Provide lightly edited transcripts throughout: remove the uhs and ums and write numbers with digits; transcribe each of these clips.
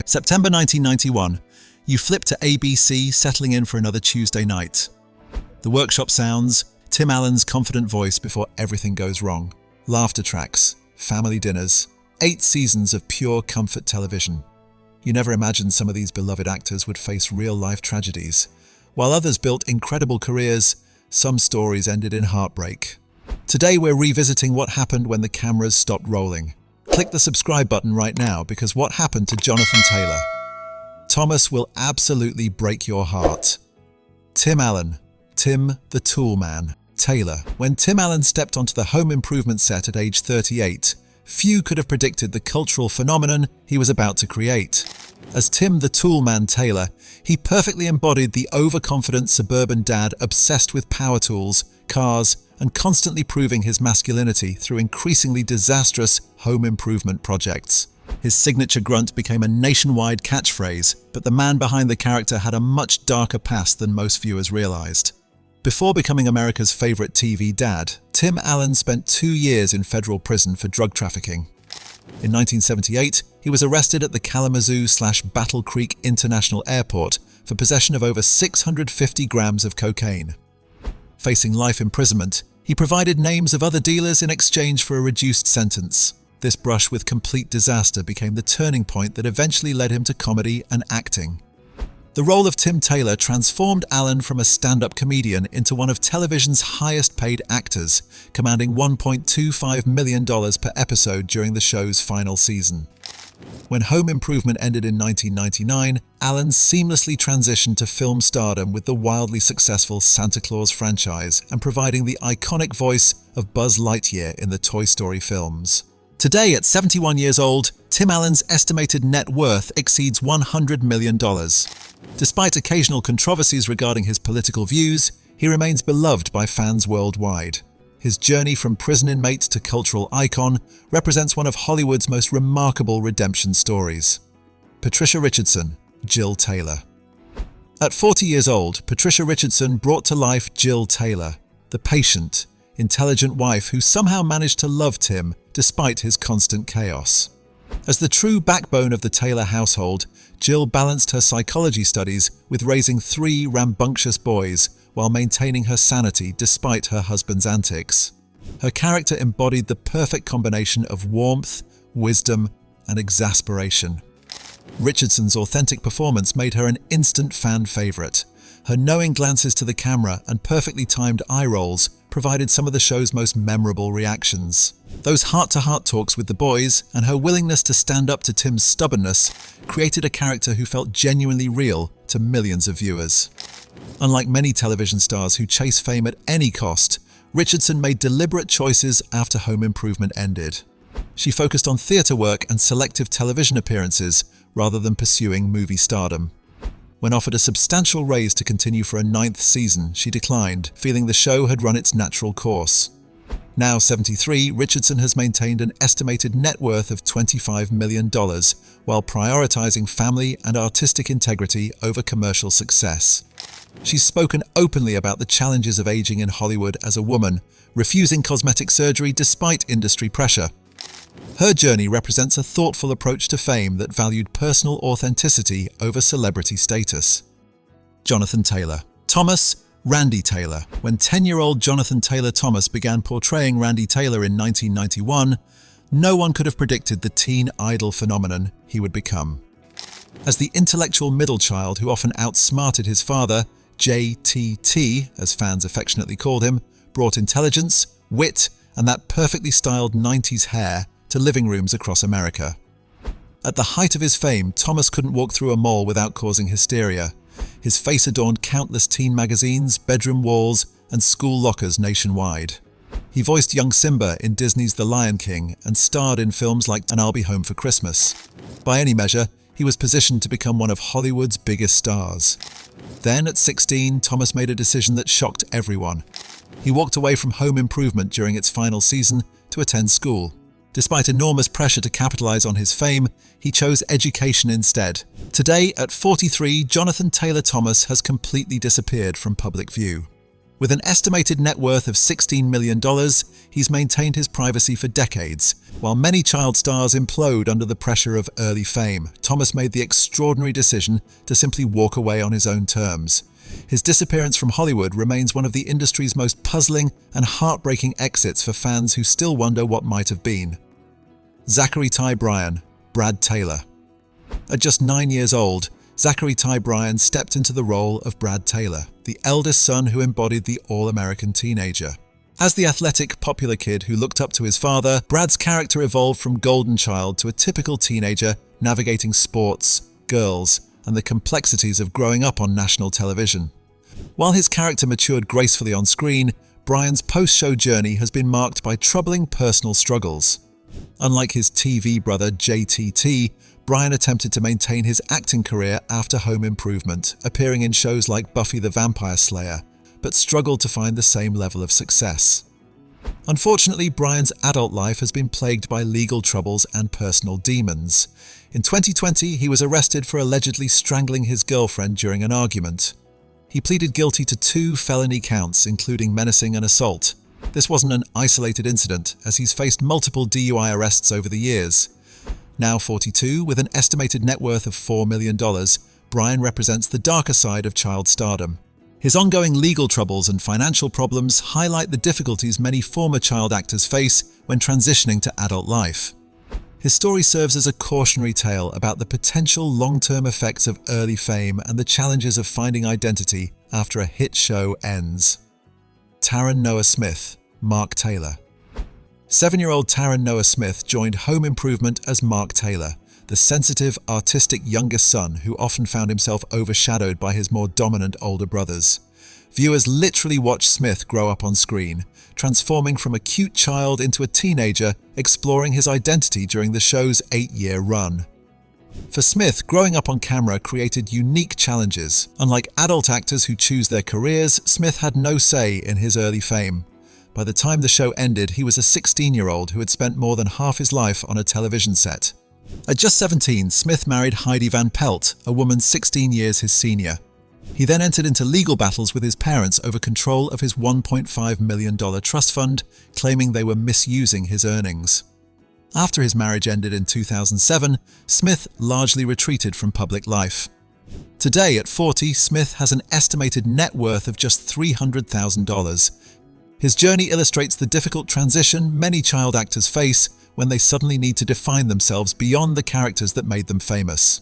September 1991. You flip to ABC, settling in for another Tuesday night. The workshop sounds, Tim Allen's confident voice before everything goes wrong. Laughter tracks, family dinners, 8 seasons of pure comfort television. You never imagined some of these beloved actors would face real-life tragedies. While others built incredible careers, some stories ended in heartbreak. Today we're revisiting what happened when the cameras stopped rolling. Click the subscribe button right now, because what happened to Jonathan Taylor? Thomas will absolutely break your heart. Tim Allen, Tim the Toolman, Taylor. When Tim Allen stepped onto the home improvement set at age 38, few could have predicted the cultural phenomenon he was about to create. As Tim the Toolman Taylor, he perfectly embodied the overconfident suburban dad obsessed with power tools, cars, and constantly proving his masculinity through increasingly disastrous home improvement projects. His signature grunt became a nationwide catchphrase, but the man behind the character had a much darker past than most viewers realized. Before becoming America's favorite TV dad, Tim Allen spent 2 years in federal prison for drug trafficking. In 1978, he was arrested at the Kalamazoo/Battle Creek International Airport for possession of over 650 grams of cocaine. Facing life imprisonment, he provided names of other dealers in exchange for a reduced sentence. This brush with complete disaster became the turning point that eventually led him to comedy and acting. The role of Tim Taylor transformed Allen from a stand-up comedian into one of television's highest-paid actors, commanding $1.25 million per episode during the show's final season. When Home Improvement ended in 1999, Allen seamlessly transitioned to film stardom with the wildly successful Santa Claus franchise and providing the iconic voice of Buzz Lightyear in the Toy Story films. Today, at 71 years old, Tim Allen's estimated net worth exceeds $100 million. Despite occasional controversies regarding his political views, he remains beloved by fans worldwide. His journey from prison inmate to cultural icon represents one of Hollywood's most remarkable redemption stories. Patricia Richardson, Jill Taylor. At 40 years old, Patricia Richardson brought to life Jill Taylor, the patient, intelligent wife who somehow managed to love Tim despite his constant chaos. As the true backbone of the Taylor household, Jill balanced her psychology studies with raising 3 rambunctious boys while maintaining her sanity despite her husband's antics. Her character embodied the perfect combination of warmth, wisdom, and exasperation. Richardson's authentic performance made her an instant fan favorite. Her knowing glances to the camera and perfectly timed eye rolls provided some of the show's most memorable reactions. Those heart-to-heart talks with the boys and her willingness to stand up to Tim's stubbornness created a character who felt genuinely real to millions of viewers. Unlike many television stars who chase fame at any cost, Richardson made deliberate choices after Home Improvement ended. She focused on theatre work and selective television appearances rather than pursuing movie stardom. When offered a substantial raise to continue for a 9th season, she declined, feeling the show had run its natural course. Now 73, Richardson has maintained an estimated net worth of $25 million, while prioritizing family and artistic integrity over commercial success. She's spoken openly about the challenges of aging in Hollywood as a woman, refusing cosmetic surgery despite industry pressure. Her journey represents a thoughtful approach to fame that valued personal authenticity over celebrity status. Jonathan Taylor. Thomas Randy Taylor. When 10-year-old Jonathan Taylor Thomas began portraying Randy Taylor in 1991, no one could have predicted the teen idol phenomenon he would become. As the intellectual middle child who often outsmarted his father, JTT, as fans affectionately called him, brought intelligence, wit, and that perfectly styled 90s hair to living rooms across America. At the height of his fame, Thomas couldn't walk through a mall without causing hysteria. His face adorned countless teen magazines, bedroom walls, and school lockers nationwide. He voiced young Simba in Disney's The Lion King and starred in films like And I'll Be Home for Christmas. By any measure, he was positioned to become one of Hollywood's biggest stars. Then, at 16, Thomas made a decision that shocked everyone. He walked away from Home Improvement during its final season to attend school. Despite enormous pressure to capitalize on his fame, he chose education instead. Today, at 43, Jonathan Taylor Thomas has completely disappeared from public view. With an estimated net worth of $16 million, he's maintained his privacy for decades. While many child stars implode under the pressure of early fame, Thomas made the extraordinary decision to simply walk away on his own terms. His disappearance from Hollywood remains one of the industry's most puzzling and heartbreaking exits for fans who still wonder what might have been. Zachary Ty Bryan, Brad Taylor. At just 9 years old, Zachary Ty Bryan stepped into the role of Brad Taylor, the eldest son who embodied the all-American teenager. As the athletic, popular kid who looked up to his father, Brad's character evolved from golden child to a typical teenager navigating sports, girls, and the complexities of growing up on national television. While his character matured gracefully on screen, Bryan's post-show journey has been marked by troubling personal struggles. Unlike his TV brother JTT, Bryan attempted to maintain his acting career after Home Improvement, appearing in shows like Buffy the Vampire Slayer, but struggled to find the same level of success. Unfortunately, Bryan's adult life has been plagued by legal troubles and personal demons. In 2020, he was arrested for allegedly strangling his girlfriend during an argument. He pleaded guilty to 2 felony counts, including menacing and assault. This wasn't an isolated incident, as he's faced multiple DUI arrests over the years. Now 42, with an estimated net worth of $4 million, Bryan represents the darker side of child stardom. His ongoing legal troubles and financial problems highlight the difficulties many former child actors face when transitioning to adult life. His story serves as a cautionary tale about the potential long-term effects of early fame and the challenges of finding identity after a hit show ends. Taron Noah Smith, Mark Taylor. 7-year-old Taron Noah Smith joined Home Improvement as Mark Taylor, the sensitive, artistic youngest son who often found himself overshadowed by his more dominant older brothers. Viewers literally watched Smith grow up on screen, transforming from a cute child into a teenager, exploring his identity during the show's 8-year run. For Smith, growing up on camera created unique challenges. Unlike adult actors who choose their careers, Smith had no say in his early fame. By the time the show ended, he was a 16-year-old who had spent more than half his life on a television set. At just 17, Smith married Heidi Van Pelt, a woman 16 years his senior. He then entered into legal battles with his parents over control of his $1.5 million trust fund, claiming they were misusing his earnings. After his marriage ended in 2007, Smith largely retreated from public life. Today, at 40, Smith has an estimated net worth of just $300,000. His journey illustrates the difficult transition many child actors face when they suddenly need to define themselves beyond the characters that made them famous.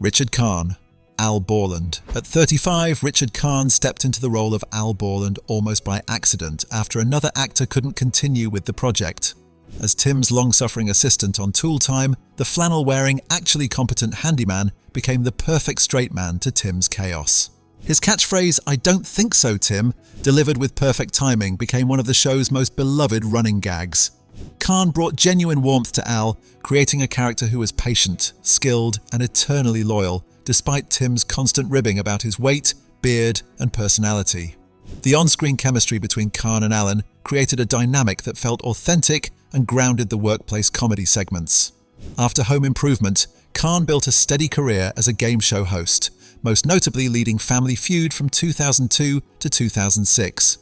Richard Karn, Al Borland. At 35, Richard Karn stepped into the role of Al Borland almost by accident after another actor couldn't continue with the project. As Tim's long-suffering assistant on Tool Time, the flannel-wearing, actually competent handyman became the perfect straight man to Tim's chaos. His catchphrase, "I don't think so, Tim," delivered with perfect timing, became one of the show's most beloved running gags. Karn brought genuine warmth to Al, creating a character who was patient, skilled, and eternally loyal, despite Tim's constant ribbing about his weight, beard, and personality. The on-screen chemistry between Karn and Alan created a dynamic that felt authentic and grounded the workplace comedy segments. After Home Improvement, Karn built a steady career as a game show host, most notably leading Family Feud from 2002 to 2006.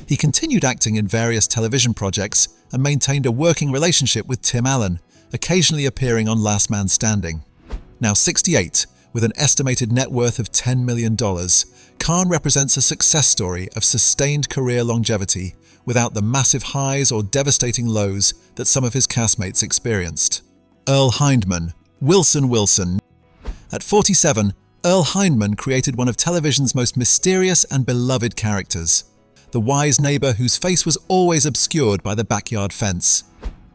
He continued acting in various television projects and maintained a working relationship with Tim Allen, occasionally appearing on Last Man Standing. Now 68, with an estimated net worth of $10 million, Karn represents a success story of sustained career longevity without the massive highs or devastating lows that some of his castmates experienced. Earl Hindman, Wilson Wilson. At 47, Earl Hindman created one of television's most mysterious and beloved characters, the wise neighbor whose face was always obscured by the backyard fence.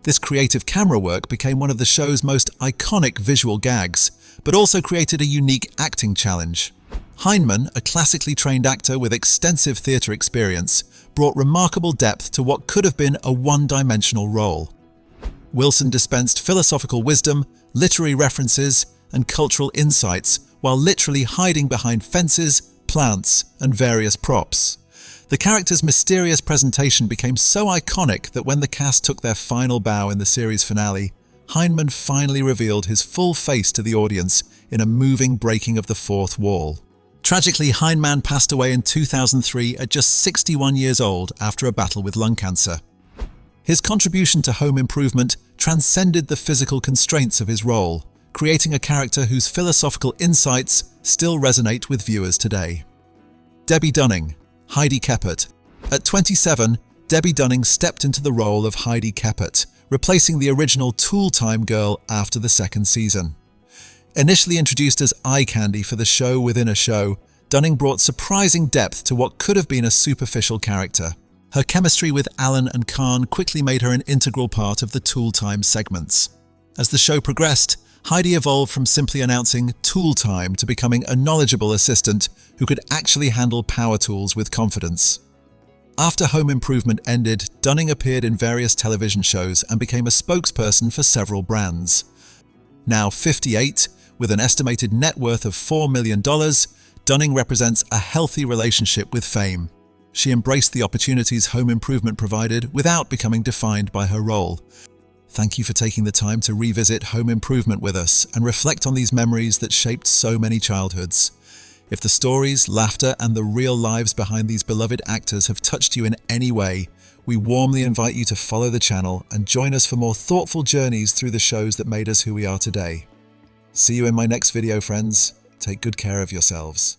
This creative camera work became one of the show's most iconic visual gags, but also created a unique acting challenge. Hindman, a classically trained actor with extensive theatre experience, brought remarkable depth to what could have been a one-dimensional role. Wilson dispensed philosophical wisdom, literary references, and cultural insights while literally hiding behind fences, plants, and various props. The character's mysterious presentation became so iconic that when the cast took their final bow in the series finale, Hindman finally revealed his full face to the audience in a moving breaking of the fourth wall. Tragically, Heinemann passed away in 2003 at just 61 years old after a battle with lung cancer. His contribution to Home Improvement transcended the physical constraints of his role, creating a character whose philosophical insights still resonate with viewers today. Debbie Dunning, Heidi Keppert. At 27, Debbie Dunning stepped into the role of Heidi Keppert, replacing the original Tool Time girl after the second season. Initially introduced as eye candy for the show within a show, Dunning brought surprising depth to what could have been a superficial character. Her chemistry with Alan and Karn quickly made her an integral part of the Tool Time segments. As the show progressed, Heidi evolved from simply announcing Tool Time to becoming a knowledgeable assistant who could actually handle power tools with confidence. After Home Improvement ended, Dunning appeared in various television shows and became a spokesperson for several brands. Now 58, with an estimated net worth of $4 million, Dunning represents a healthy relationship with fame. She embraced the opportunities Home Improvement provided without becoming defined by her role. Thank you for taking the time to revisit Home Improvement with us and reflect on these memories that shaped so many childhoods. If the stories, laughter, and the real lives behind these beloved actors have touched you in any way, we warmly invite you to follow the channel and join us for more thoughtful journeys through the shows that made us who we are today. See you in my next video, friends. Take good care of yourselves.